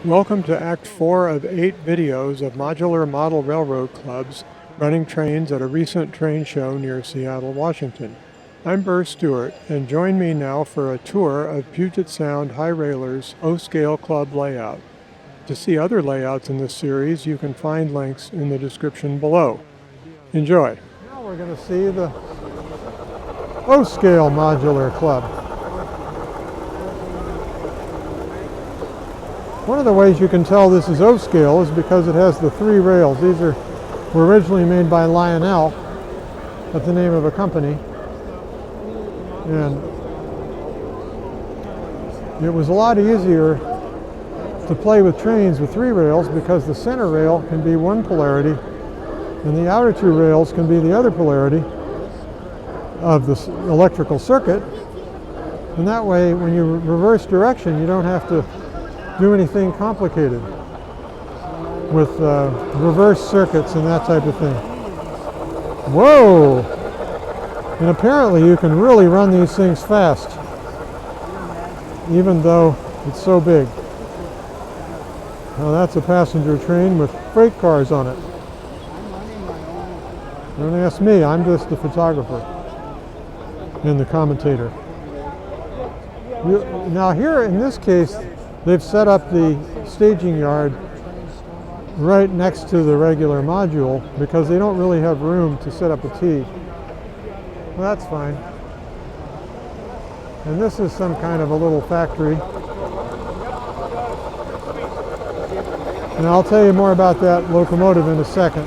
Welcome to Act 4 of 8 videos of Modular Model Railroad Clubs running trains at a recent train show near Seattle, Washington. I'm Burr Stewart, and join me now for a tour of Puget Sound Hi-Railers O-Scale Club layout. To see other layouts in this series, you can find links in the description below. Enjoy! Now we're going to see the O-Scale Modular Club. One of the ways you can tell this is O-Scale is because it has the 3 rails. These were originally made by Lionel. That's the name of a company. And it was a lot easier to play with trains with 3 rails because the center rail can be one polarity and the outer 2 rails can be the other polarity of the electrical circuit. And that way, when you reverse direction, you don't have to do anything complicated with reverse circuits and that type of thing. Whoa! And apparently you can really run these things fast, even though it's so big. Now that's a passenger train with freight cars on it. Don't ask me, I'm just the photographer and the commentator. Now here in this case, they've set up the staging yard right next to the regular module because they don't really have room to set up a T. Well, that's fine. And this is some kind of a little factory. And I'll tell you more about that locomotive in a second.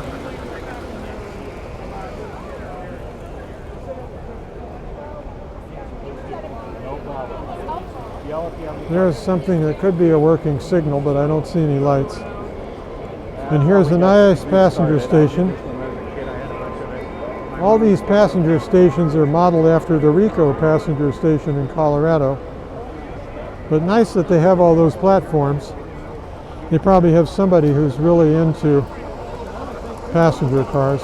There's something that could be a working signal, but I don't see any lights. And here's a nice passenger station. All these passenger stations are modeled after the Rico passenger station in Colorado. But nice that they have all those platforms. They probably have somebody who's really into passenger cars.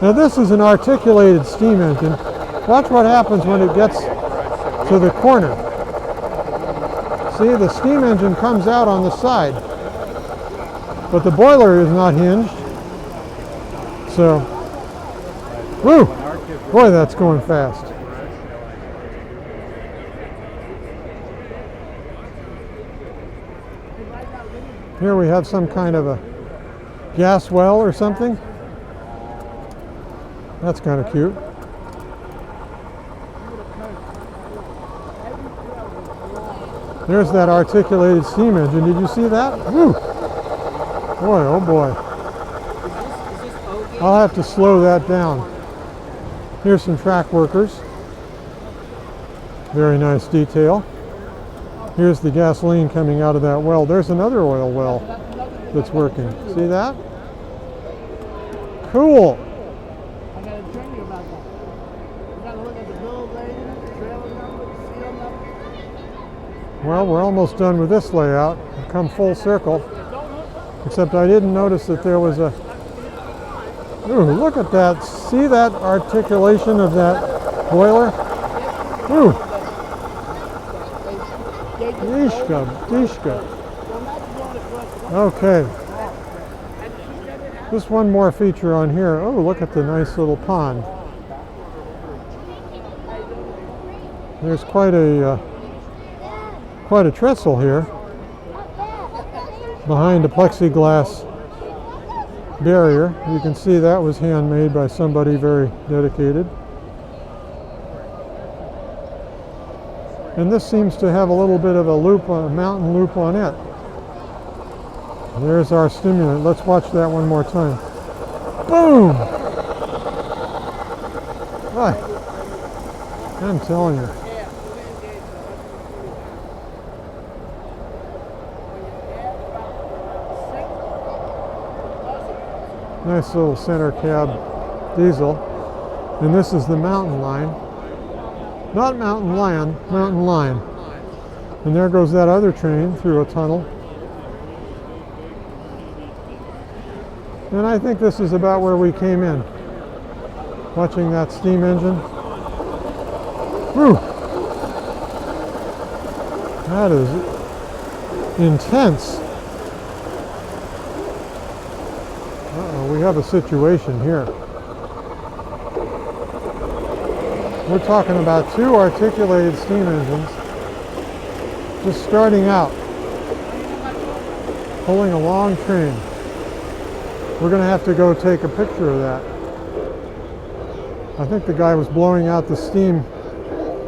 Now this is an articulated steam engine. Watch what happens when it gets to the corner. See, the steam engine comes out on the side, but the boiler is not hinged. So, whoo! Boy, that's going fast. Here we have some kind of a gas well or something. That's kind of cute. There's that articulated steam engine. Did you see that? Woo! Boy, oh boy. I'll have to slow that down. Here's some track workers. Very nice detail. Here's the gasoline coming out of that well. There's another oil well that's working. See that? Cool. Well, we're almost done with this layout. We've come full circle. Except I didn't notice that there was a... Ooh, look at that. See that articulation of that boiler? Ooh. Dishka, dishka. Okay. Just one more feature on here. Oh, look at the nice little pond. There's quite a trestle here behind a plexiglass barrier. You can see that was handmade by somebody very dedicated. And this seems to have a little bit of a loop, a mountain loop on it. There's our stimulant. Let's watch that one more time. Boom! Right. I'm telling you. Nice little center cab diesel. And this is the mountain line. Not mountain lion, mountain line. And there goes that other train through a tunnel. And I think this is about where we came in. Watching that steam engine. Whew! That is intense. we have a situation here. We're talking about 2 articulated steam engines just starting out, pulling a long train. We're going to have to go take a picture of that. I think the guy was blowing out the steam,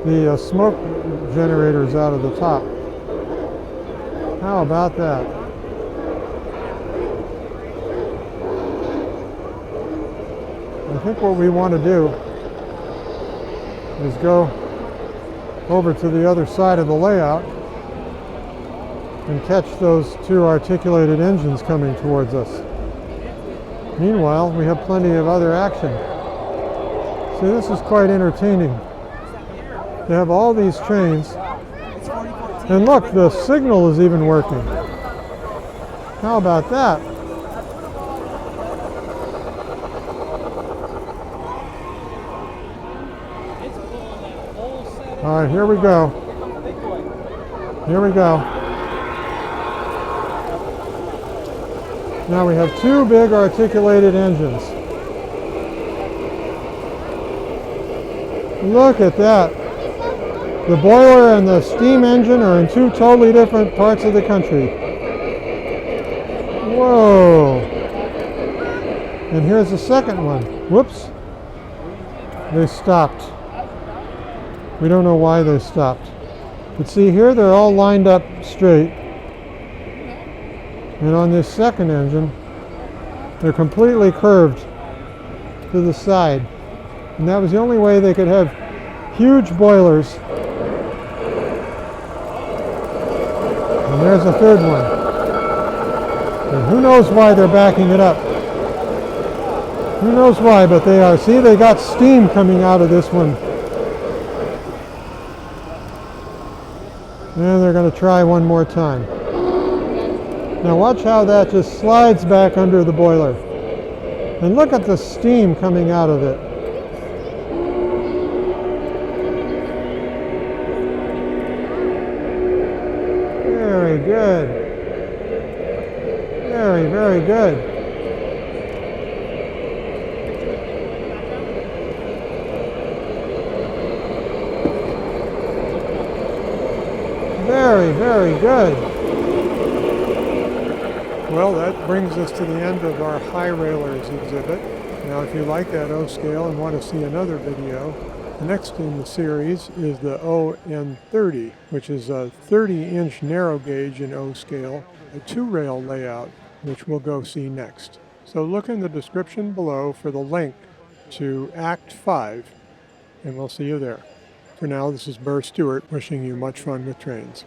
the smoke generators out of the top. How about that? I think what we want to do is go over to the other side of the layout and catch those 2 articulated engines coming towards us. Meanwhile, we have plenty of other action. See, this is quite entertaining. They have all these trains, and look, the signal is even working. How about that? All right, here we go. Here we go. Now we have 2 big articulated engines. Look at that. The boiler and the steam engine are in 2 totally different parts of the country. Whoa. And here's the second one. Whoops. They stopped. We don't know why they stopped. But see here, they're all lined up straight. And on this second engine, they're completely curved to the side. And that was the only way they could have huge boilers. And there's a third one. And who knows why they're backing it up. Who knows why, but they are. See, they got steam coming out of this one. And they're going to try one more time. Now watch how that just slides back under the boiler. And look at the steam coming out of it. Very good. Very, very good. Very, very good. Well, that brings us to the end of our Hi-Railers exhibit. Now, if you like that O scale and want to see another video, the next in the series is the ON30, which is a 30-inch narrow gauge in O scale, a 2-rail layout, which we'll go see next. So look in the description below for the link to Act 5, and we'll see you there. For now, this is Burr Stewart wishing you much fun with trains.